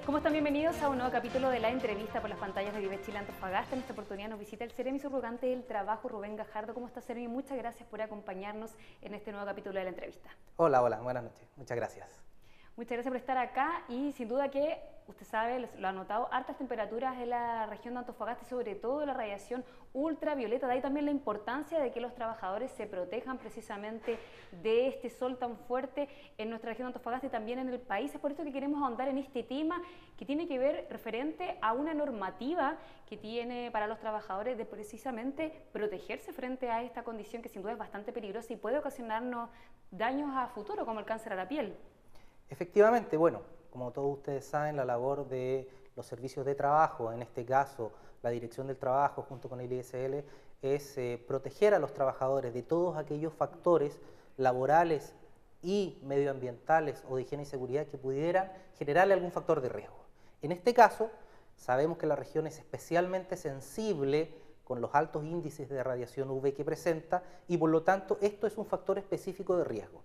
¿Cómo están? Bienvenidos a un nuevo capítulo de la entrevista por las pantallas de Vive Chile Antofagasta. En esta oportunidad nos visita el Seremi Subrogante del Trabajo, Rubén Gajardo. ¿Cómo está, Seremi? Muchas gracias por acompañarnos en este nuevo capítulo de la entrevista. Hola, buenas noches. Muchas gracias. Muchas gracias por estar acá y sin duda que, usted sabe, lo ha notado, altas temperaturas en la región de Antofagasta y sobre todo la radiación ultravioleta. De ahí también la importancia de que los trabajadores se protejan precisamente de este sol tan fuerte en nuestra región de Antofagasta y también en el país. Es por esto que queremos ahondar en este tema que tiene que ver referente a una normativa que tiene para los trabajadores de precisamente protegerse frente a esta condición que sin duda es bastante peligrosa y puede ocasionarnos daños a futuro como el cáncer a la piel. Efectivamente, bueno, como todos ustedes saben, la labor de los servicios de trabajo, en este caso la Dirección del Trabajo junto con el ISL, es proteger a los trabajadores de todos aquellos factores laborales y medioambientales o de higiene y seguridad que pudieran generarle algún factor de riesgo. En este caso, sabemos que la región es especialmente sensible con los altos índices de radiación UV que presenta y por lo tanto esto es un factor específico de riesgo.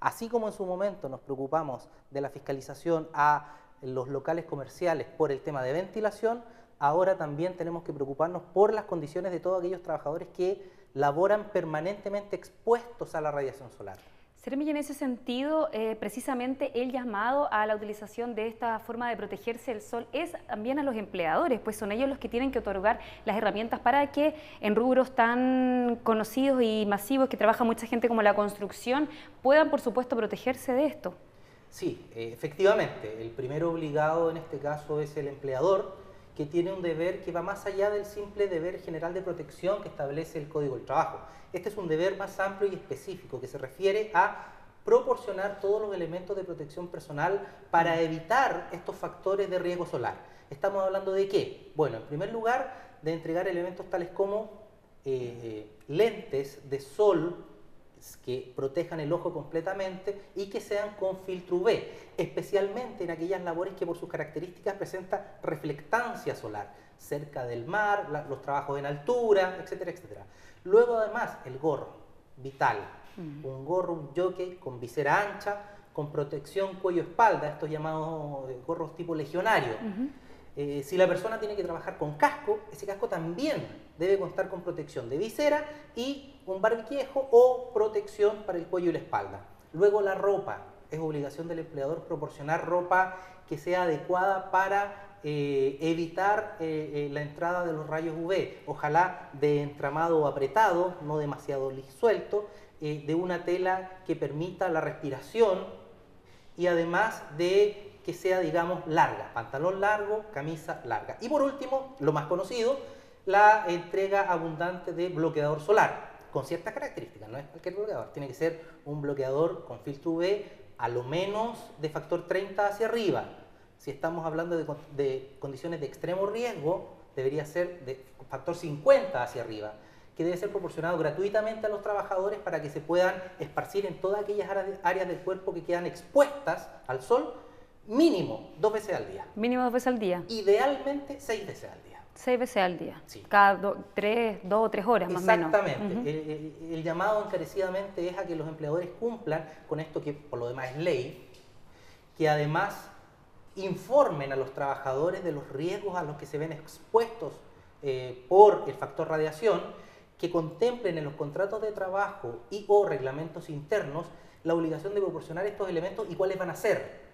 Así como en su momento nos preocupamos de la fiscalización a los locales comerciales por el tema de ventilación, ahora también tenemos que preocuparnos por las condiciones de todos aquellos trabajadores que laboran permanentemente expuestos a la radiación solar. Seremi, en ese sentido, precisamente el llamado a la utilización de esta forma de protegerse del sol es también a los empleadores, pues son ellos los que tienen que otorgar las herramientas para que en rubros tan conocidos y masivos que trabaja mucha gente como la construcción puedan, por supuesto, protegerse de esto. Sí, efectivamente, el primer obligado en este caso es el empleador, que tiene un deber que va más allá del simple deber general de protección que establece el Código del Trabajo. Este es un deber más amplio y específico que se refiere a proporcionar todos los elementos de protección personal para evitar estos factores de riesgo solar. ¿Estamos hablando de qué? Bueno, en primer lugar, de entregar elementos tales como lentes de sol que protejan el ojo completamente y que sean con filtro UV, especialmente en aquellas labores que por sus características presentan reflectancia solar, cerca del mar, los trabajos en altura, etcétera, etcétera. Luego además el gorro, vital, un gorro, un jockey con visera ancha, con protección cuello-espalda, estos llamados gorros tipo legionario. Si la persona tiene que trabajar con casco, ese casco también debe contar con protección de visera y un barbijeo o protección para el cuello y la espalda. Luego la ropa, es obligación del empleador proporcionar ropa que sea adecuada para evitar la entrada de los rayos UV, ojalá de entramado apretado, no demasiado suelto, de una tela que permita la respiración y además de que sea, digamos, larga, pantalón largo, camisa larga. Y por último, lo más conocido, la entrega abundante de bloqueador solar, con ciertas características, no es cualquier bloqueador, tiene que ser un bloqueador con filtro UV a lo menos de factor 30 hacia arriba. Si estamos hablando de condiciones de extremo riesgo, debería ser de factor 50 hacia arriba, que debe ser proporcionado gratuitamente a los trabajadores para que se puedan esparcir en todas aquellas áreas del cuerpo que quedan expuestas al sol, mínimo 2 veces al día. Mínimo 2 veces al día. Idealmente 6 veces al día. 6 veces al día, sí. Cada 2 o 3 horas más o menos. Exactamente. El llamado encarecidamente es a que los empleadores cumplan con esto que por lo demás es ley, que además informen a los trabajadores de los riesgos a los que se ven expuestos por el factor radiación, que contemplen en los contratos de trabajo y o reglamentos internos la obligación de proporcionar estos elementos y cuáles van a ser,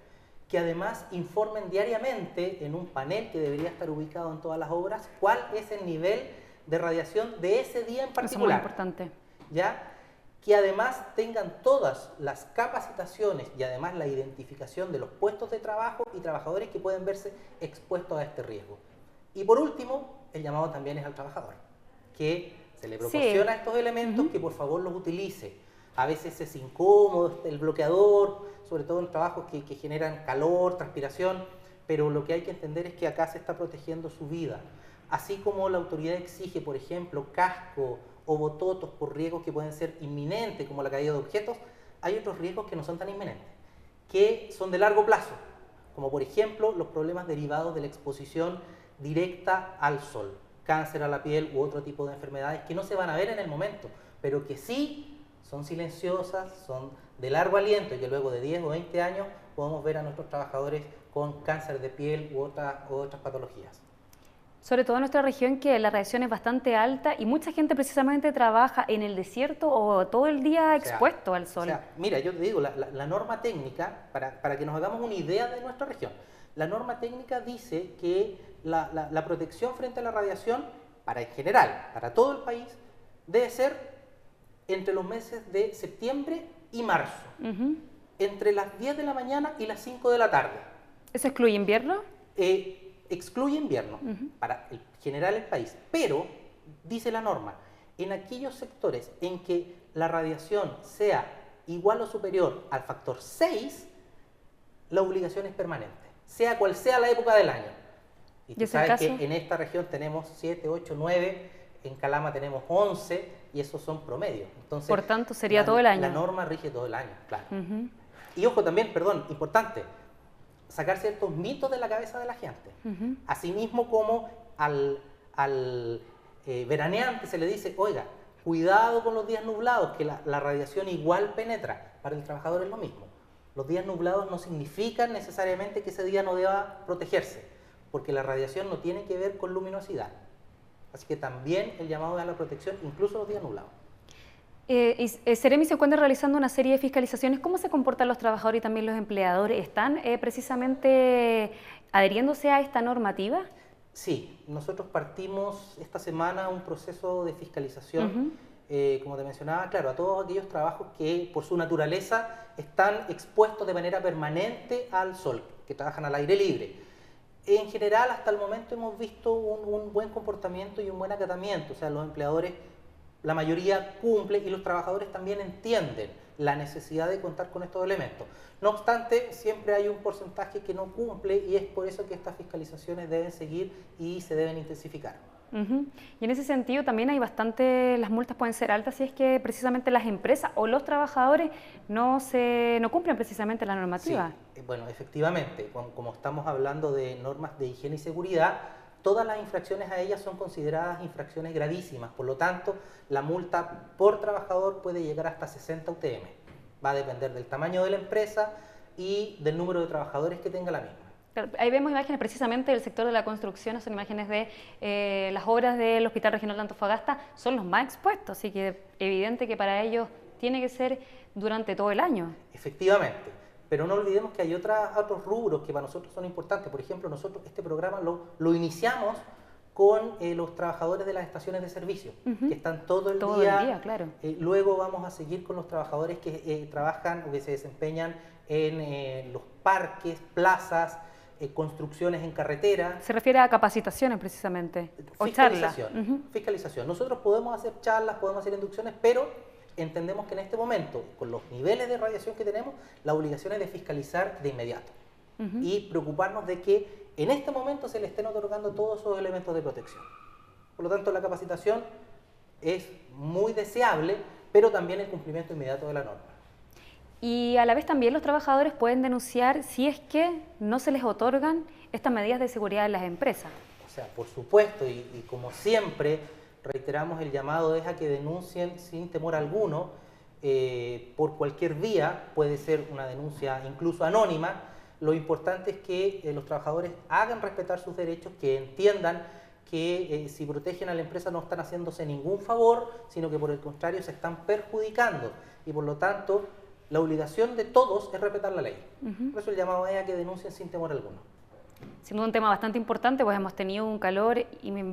que además informen diariamente en un panel que debería estar ubicado en todas las obras cuál es el nivel de radiación de ese día en particular. Eso es muy importante. ¿Ya? Que además tengan todas las capacitaciones y además la identificación de los puestos de trabajo y trabajadores que pueden verse expuestos a este riesgo. Y por último, el llamado también es al trabajador, que se le proporciona estos elementos, que por favor los utilice. A veces es incómodo el bloqueador, sobre todo en trabajos que generan calor, transpiración, pero lo que hay que entender es que acá se está protegiendo su vida. Así como la autoridad exige, por ejemplo, casco o bototos por riesgos que pueden ser inminentes, como la caída de objetos, hay otros riesgos que no son tan inminentes, que son de largo plazo, como por ejemplo los problemas derivados de la exposición directa al sol, cáncer a la piel u otro tipo de enfermedades que no se van a ver en el momento, pero que sí son silenciosas, son de largo aliento y que luego de 10 o 20 años podemos ver a nuestros trabajadores con cáncer de piel u otras patologías. Sobre todo en nuestra región, que la radiación es bastante alta y mucha gente precisamente trabaja en el desierto o todo el día expuesto al sol. Mira, yo te digo, la norma técnica, para que nos hagamos una idea de nuestra región, la norma técnica dice que la protección frente a la radiación, en general, para todo el país, debe ser entre los meses de septiembre y marzo, entre las 10 de la mañana y las 5 de la tarde. ¿Eso excluye invierno? Excluye invierno, para general el país, pero, dice la norma, en aquellos sectores en que la radiación sea igual o superior al factor 6, la obligación es permanente, sea cual sea la época del año. Y tú sabes que en esta región tenemos 7, 8, 9, en Calama tenemos 11, y esos son promedios. Entonces, por tanto, sería todo el año. La norma rige todo el año, claro. Y ojo también, perdón, importante, sacar ciertos mitos de la cabeza de la gente. Asimismo como al veraneante se le dice, oiga, cuidado con los días nublados, que la radiación igual penetra. Para el trabajador es lo mismo. Los días nublados no significan necesariamente que ese día no deba protegerse, porque la radiación no tiene que ver con luminosidad. Así que también el llamado a la protección, incluso los días nublados. Ceremi se encuentra realizando una serie de fiscalizaciones. ¿Cómo se comportan los trabajadores y también los empleadores? ¿Están precisamente adheriéndose a esta normativa? Sí, nosotros partimos esta semana un proceso de fiscalización, como te mencionaba, claro, a todos aquellos trabajos que por su naturaleza están expuestos de manera permanente al sol, que trabajan al aire libre. En general, hasta el momento hemos visto un buen comportamiento y un buen acatamiento, o sea, los empleadores, la mayoría cumple y los trabajadores también entienden la necesidad de contar con estos elementos. No obstante, siempre hay un porcentaje que no cumple y es por eso que estas fiscalizaciones deben seguir y se deben intensificar. Y en ese sentido también hay bastante, las multas pueden ser altas si es que precisamente las empresas o los trabajadores no cumplen precisamente la normativa. Sí, bueno, efectivamente, como estamos hablando de normas de higiene y seguridad, todas las infracciones a ellas son consideradas infracciones gravísimas, por lo tanto, la multa por trabajador puede llegar hasta 60 UTM. Va a depender del tamaño de la empresa y del número de trabajadores que tenga la misma. Ahí vemos imágenes precisamente del sector de la construcción, son imágenes de las obras del Hospital Regional de Antofagasta, son los más expuestos, así que es evidente que para ellos tiene que ser durante todo el año. Efectivamente, pero no olvidemos que hay otros rubros que para nosotros son importantes. Por ejemplo, nosotros este programa lo iniciamos con los trabajadores de las estaciones de servicio, que están todo el día. Claro. Luego vamos a seguir con los trabajadores que trabajan o que se desempeñan en los parques, plazas, construcciones en carretera. Se refiere a capacitaciones precisamente, o fiscalización. Fiscalización. Nosotros podemos hacer charlas, podemos hacer inducciones, pero entendemos que en este momento, con los niveles de radiación que tenemos, la obligación es de fiscalizar de inmediato y preocuparnos de que en este momento se le estén otorgando todos esos elementos de protección. Por lo tanto, la capacitación es muy deseable, pero también el cumplimiento inmediato de la norma. Y a la vez también los trabajadores pueden denunciar si es que no se les otorgan estas medidas de seguridad en las empresas. O sea, por supuesto, y como siempre, reiteramos el llamado es a que denuncien sin temor alguno, por cualquier vía, puede ser una denuncia incluso anónima. Lo importante es que los trabajadores hagan respetar sus derechos, que entiendan que si protegen a la empresa no están haciéndose ningún favor, sino que por el contrario se están perjudicando y por lo tanto la obligación de todos es respetar la ley. Por eso el llamado es a que denuncien sin temor alguno. Sin duda un tema bastante importante, pues hemos tenido un calor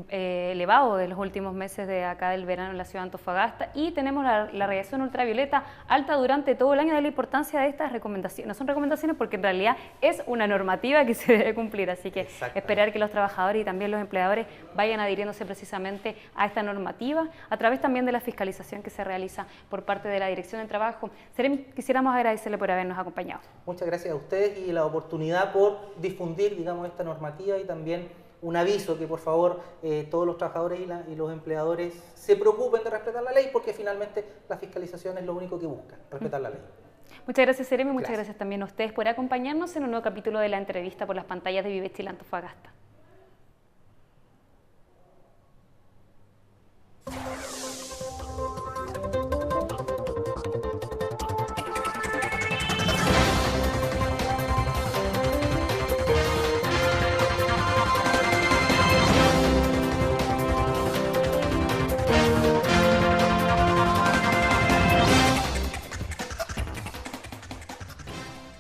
elevado de los últimos meses de acá del verano en la ciudad de Antofagasta y tenemos la radiación ultravioleta alta durante todo el año, de la importancia de estas recomendaciones. No son recomendaciones porque en realidad es una normativa que se debe cumplir, así que esperar que los trabajadores y también los empleadores vayan adhiriéndose precisamente a esta normativa a través también de la fiscalización que se realiza por parte de la Dirección del Trabajo. Ceremi, quisiéramos agradecerle por habernos acompañado. Muchas gracias a ustedes y la oportunidad por difundir, digamos, esta normativa y también un aviso que por favor todos los trabajadores y los empleadores se preocupen de respetar la ley porque finalmente la fiscalización es lo único que busca, respetar la ley. Muchas gracias, Ceremi, muchas gracias también a ustedes por acompañarnos en un nuevo capítulo de la entrevista por las pantallas de Vive Chile Antofagasta.